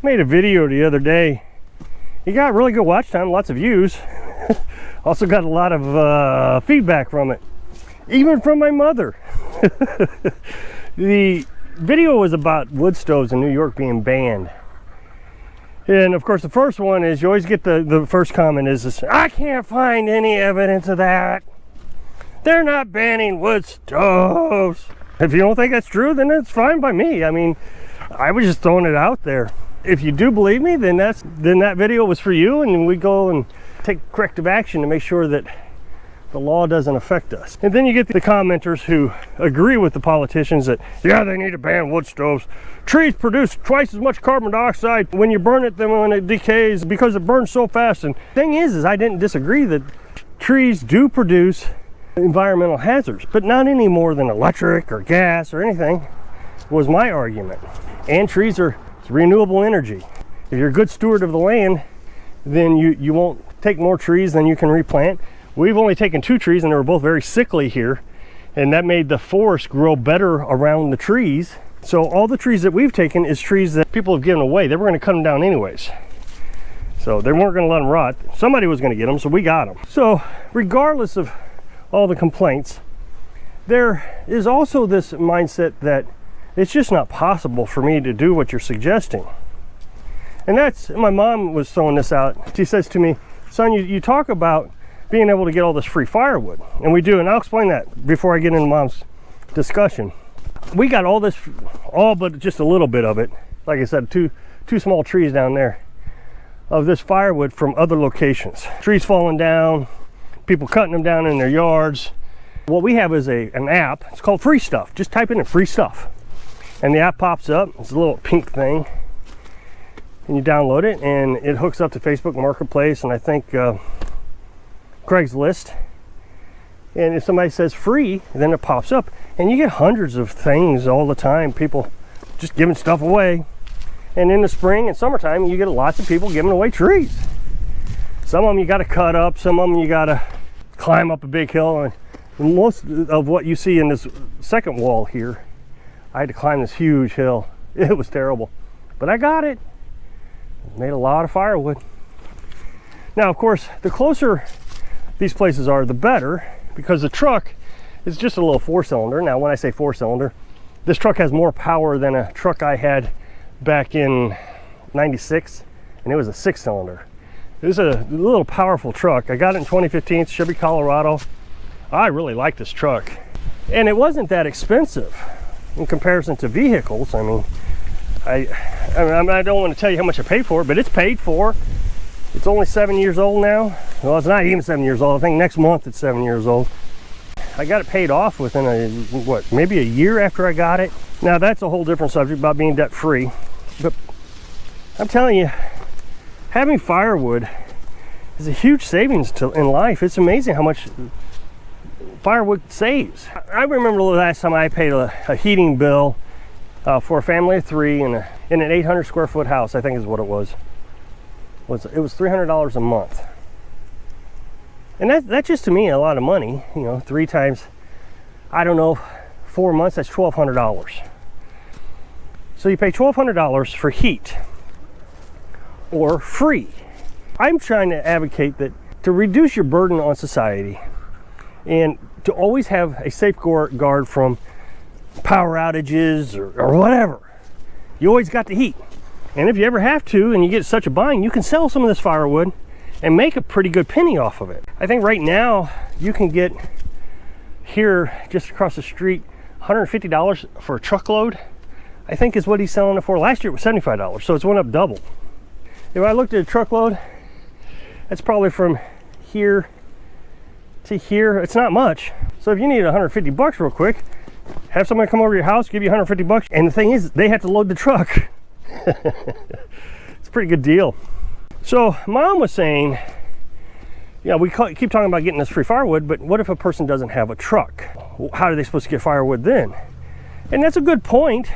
Made a video the other day. He got really good watch time, lots of views. Also got a lot of feedback from it, even from my mother. The video was about wood stoves in New York being banned. And of course, the first one is, you always get the first comment is, I can't find any evidence of that. They're not banning wood stoves. If you don't think that's true, then it's fine by me. I mean, I was just throwing it out there. If you do believe me, then that video was for you, and we go and take corrective action to make sure that the law doesn't affect us. And then you get the commenters who agree with the politicians that, yeah, they need to ban wood stoves. Trees produce twice as much carbon dioxide when you burn it than when it decays because it burns so fast. And the thing is I didn't disagree that trees do produce environmental hazards, but not any more than electric or gas or anything, was my argument. And trees are renewable energy. If you're a good steward of the land, then you won't take more trees than you can replant. We've only taken 2 trees, and they were both very sickly here, and that made the forest grow better around the trees. So all the trees that we've taken is trees that people have given away. They were going to cut them down anyways, so they weren't going to let them rot. Somebody was going to get them, so we got them. So regardless of all the complaints, there is also this mindset that it's just not possible for me to do what you're suggesting. And that's, my mom was throwing this out. She says to me, son, you talk about being able to get all this free firewood, and we do, and I'll explain that before I get into mom's discussion. We got all this, all but just a little bit of it, like I said, two small trees down there of this firewood from other locations. Trees falling down, people cutting them down in their yards. What we have is an app. It's called Free Stuff. Just type in Free Stuff, and the app pops up. It's a little pink thing, and you download it, and it hooks up to Facebook Marketplace, and I think Craigslist. And if somebody says free, then it pops up, and you get hundreds of things all the time, people just giving stuff away. And in the spring and summertime, you get lots of people giving away trees. Some of them you got to cut up, some of them you got to climb up a big hill, and most of what you see in this second wall here, I had to climb this huge hill. It was terrible, but I got it. Made a lot of firewood. Now, of course, the closer these places are, the better, because the truck is just a little 4-cylinder. Now, when I say 4-cylinder, this truck has more power than a truck I had back in '96, and it was a 6-cylinder. It was a little powerful truck. I got it in 2015, Chevy Colorado. I really like this truck, and it wasn't that expensive in comparison to vehicles. I mean, I don't want to tell you how much I paid for it, but it's paid for. It's only 7 years old now. Well, it's not even 7 years old. I think next month it's 7 years old. I got it paid off within maybe a year after I got it. Now, that's a whole different subject about being debt free. But I'm telling you, having firewood is a huge savings in life. It's amazing how much firewood saves. I remember the last time I paid a heating bill for a family of 3 in an 800 square foot house, I think is what it was. It was $300 a month. And that's just, to me, a lot of money. You know, 3 times, I don't know, 4 months, that's $1,200. So you pay $1,200 for heat, or free. I'm trying to advocate that to reduce your burden on society, and to always have a safeguard from power outages or whatever. You always got the heat. And if you ever have to, and you get such a bind, you can sell some of this firewood and make a pretty good penny off of it. I think right now you can get here just across the street $150 for a truckload, I think is what he's selling it for. Last year it was $75, so it's went up double. If I looked at a truckload, that's probably from here to here. It's not much. So if you need $150 real quick, have somebody come over to your house, give you $150, and the thing is, they have to load the truck. It's a pretty good deal. So mom was saying, yeah, we keep talking about getting this free firewood, but what if a person doesn't have a truck? How are they supposed to get firewood then? And that's a good point.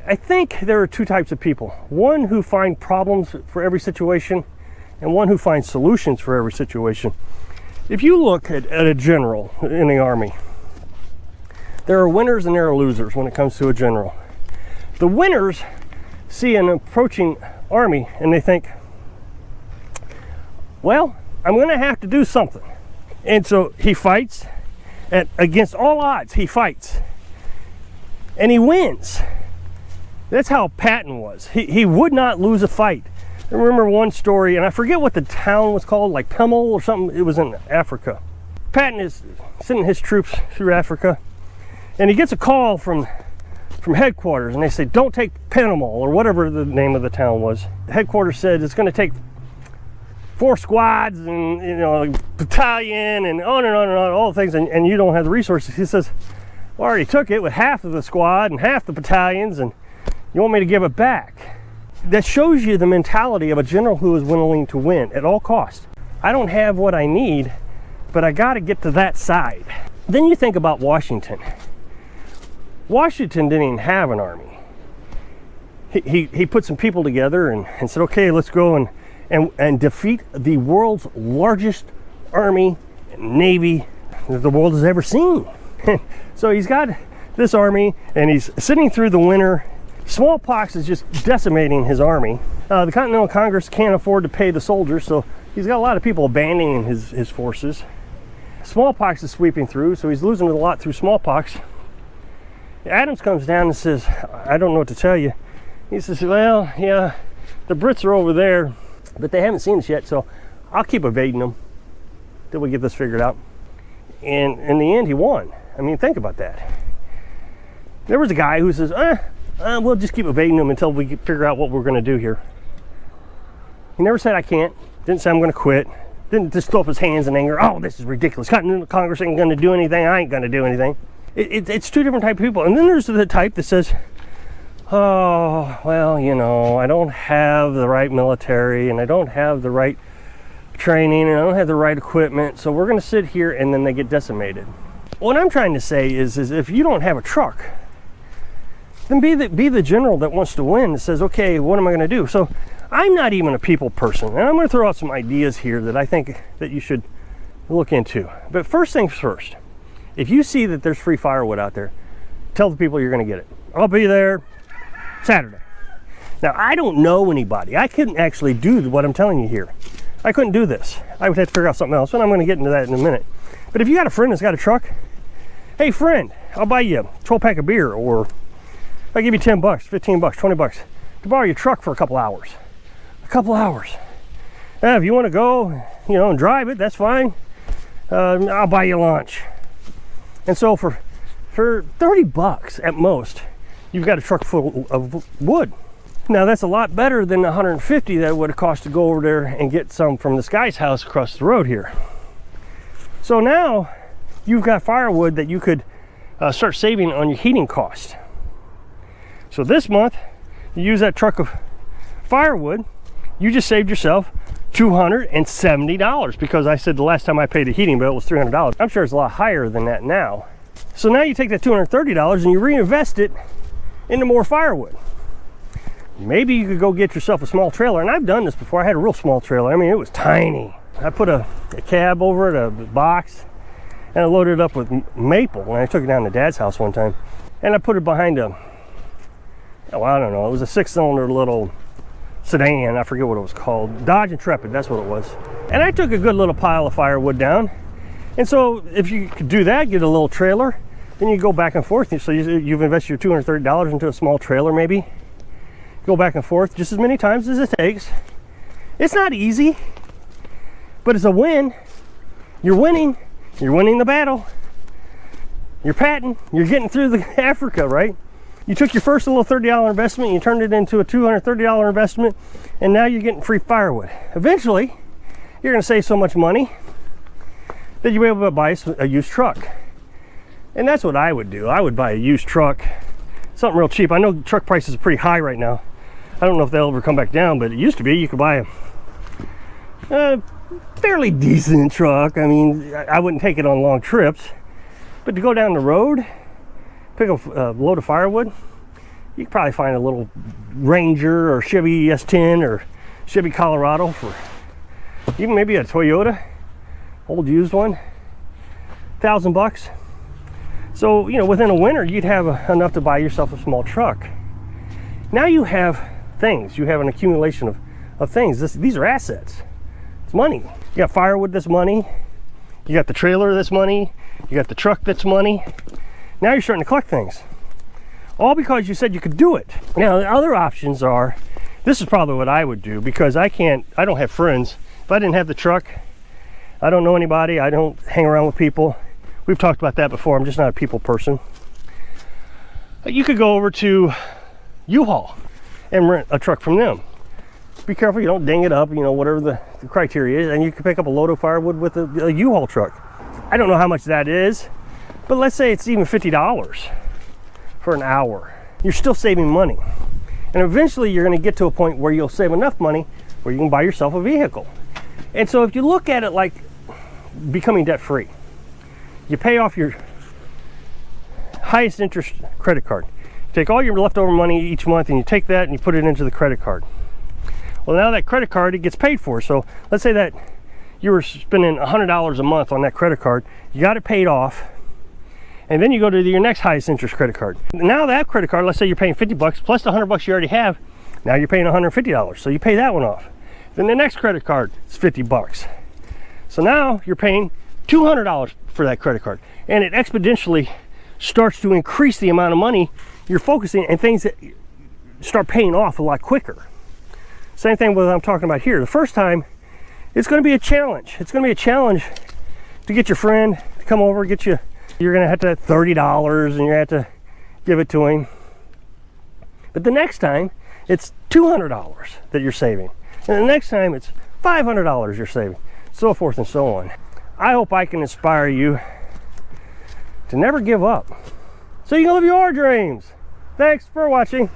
I think there are 2 types of people. One who find problems for every situation, and one who finds solutions for every situation. If you look at a general in the Army, there are winners and there are losers when it comes to a general. The winners see an approaching army, and they think, well, I'm going to have to do something. And so he fights, and against all odds, he fights. And he wins. That's how Patton was. He would not lose a fight. I remember one story, and I forget what the town was called, like Pemmel or something. It was in Africa. Patton is sending his troops through Africa, and he gets a call from headquarters, and they say, don't take Pemmel, or whatever the name of the town was. Headquarters said it's going to take 4 squads and, you know, a battalion and on and on and on, all the things, and you don't have the resources. He says, well, I already took it with half of the squad and half the battalions, and you want me to give it back? That shows you the mentality of a general who is willing to win at all costs. I don't have what I need, but I got to get to that side. Then you think about Washington. Washington didn't even have an army. He put some people together and said, okay, let's go and defeat the world's largest army and navy that the world has ever seen. So he's got this army, and he's sitting through the winter. Smallpox is just decimating his army. The Continental Congress can't afford to pay the soldiers, so he's got a lot of people abandoning his forces. Smallpox is sweeping through, so he's losing a lot through smallpox. Adams comes down and says, I don't know what to tell you. He says, well, yeah, the Brits are over there, but they haven't seen us yet, so I'll keep evading them till we get this figured out. And in the end, he won. I mean, think about that. There was a guy who says, we'll just keep evading them until we figure out what we're going to do here. He never said I can't. Didn't say I'm going to quit. Didn't just throw up his hands in anger. Oh, this is ridiculous. Congress ain't going to do anything. I ain't going to do anything. It's two different types of people. And then there's the type that says, oh, well, you know, I don't have the right military, and I don't have the right training, and I don't have the right equipment, so we're going to sit here, and then they get decimated. What I'm trying to say is if you don't have a truck, then be the general that wants to win, that says, okay, what am I going to do? So I'm not even a people person, and I'm going to throw out some ideas here that I think that you should look into. But first things first, if you see that there's free firewood out there, tell the people you're going to get it. I'll be there Saturday. Now, I don't know anybody. I couldn't actually do what I'm telling you here. I couldn't do this. I would have to figure out something else, and I'm going to get into that in a minute. But if you got a friend that's got a truck, hey friend, I'll buy you a 12-pack of beer, or I'll give you 10 bucks, 15 bucks, 20 bucks to borrow your truck for a couple hours. A couple hours. If you want to go, you know, and drive it, that's fine. I'll buy you lunch. And so for 30 bucks at most, you've got a truck full of wood. Now that's a lot better than the 150 that it would have cost to go over there and get some from this guy's house across the road here. So now you've got firewood that you could start saving on your heating cost. So this month, you use that truck of firewood, you just saved yourself $270, because I said the last time I paid a heating bill was $300. I'm sure it's a lot higher than that now. So now you take that $230 and you reinvest it into more firewood. Maybe you could go get yourself a small trailer, and I've done this before. I had a real small trailer. I mean, it was tiny. I put a cab over it, a box, and I loaded it up with maple, and I took it down to Dad's house one time, and I put it behind I don't know, it was a 6-cylinder little sedan. I forget what it was called. Dodge Intrepid, that's what it was. And I took a good little pile of firewood down. And so if you could do that, get a little trailer, then you go back and forth. So you've invested your $230 into a small trailer maybe. Go back and forth just as many times as it takes. It's not easy, but it's a win. You're winning. You're winning the battle. You're patting. You're getting through the Africa, right? You took your first little $30 investment, and you turned it into a $230 investment, and now you're getting free firewood. Eventually, you're going to save so much money that you'll be able to buy a used truck. And that's what I would do. I would buy a used truck, something real cheap. I know truck prices are pretty high right now. I don't know if they'll ever come back down, but it used to be you could buy a fairly decent truck. I mean, I wouldn't take it on long trips, but to go down the road, pick up a load of firewood, you could probably find a little Ranger or Chevy S10 or Chevy Colorado for even maybe a Toyota, old used one, $1,000. So, you know, within a winter, you'd have enough to buy yourself a small truck. Now you have things. You have an accumulation of things. These are assets. It's money. You got firewood that's money. You got the trailer that's money. You got the truck that's money. Now you're starting to collect things. All because you said you could do it. Now the other options are, this is probably what I would do, because I don't have friends. If I didn't have the truck, I don't know anybody. I don't hang around with people. We've talked about that before. I'm just not a people person. You could go over to U-Haul and rent a truck from them. Be careful you don't ding it up, you know, whatever the criteria is, and you can pick up a load of firewood with a U-Haul truck. I don't know how much that is, but let's say it's even $50 for an hour. You're still saving money. And eventually you're going to get to a point where you'll save enough money where you can buy yourself a vehicle. And so if you look at it like becoming debt-free, you pay off your highest interest credit card. You take all your leftover money each month and you take that and you put it into the credit card. Well, now that credit card, it gets paid for. So let's say that you were spending $100 a month on that credit card. You got it paid off. And then you go to your next highest interest credit card. Now that credit card, let's say you're paying $50 plus the $100 you already have. Now you're paying $150. So you pay that one off. Then the next credit card is $50. So now you're paying $200 for that credit card. And it exponentially starts to increase the amount of money you're focusing, and things that start paying off a lot quicker. Same thing with what I'm talking about here. The first time, it's going to be a challenge. It's going to be a challenge to get your friend to come over, get you. You're going to have to have $30 and you have to give it to him. But the next time, it's $200 that you're saving. And the next time, it's $500 you're saving. So forth and so on. I hope I can inspire you to never give up, so you can live your dreams. Thanks for watching.